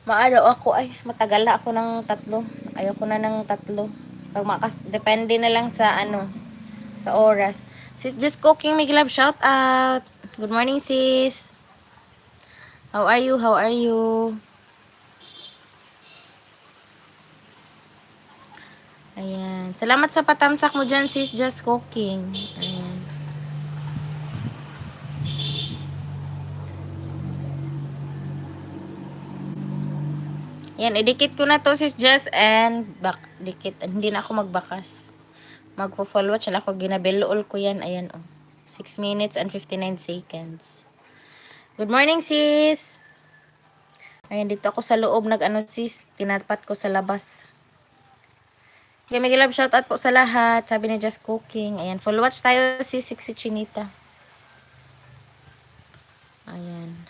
Maano ako, ay, matagal na ako ng 3. Ayoko na ng 3. Depende na lang sa ano, sa oras. Sis Just Cooking, Mig Love, shout out. Good morning, sis. How are you? How are you? Ayan. Salamat sa patamsak mo dyan, sis Just Cooking. Ayan. Ayan, idikit ko na to, sis Just, and dikit. Hindi na ako magbakas. Magpo-follow watch na ako. Ginabelool ko yan. Ayan, oh. 6 minutes and 59 seconds. Good morning, sis. Ayan, dito ako sa loob. Nag-ano, sis. Tinapat ko sa labas. Okay, may love shout out po sa lahat. Sabi ni Just Cooking. Ayan, follow watch tayo, sis. Si Chinita. Ayan.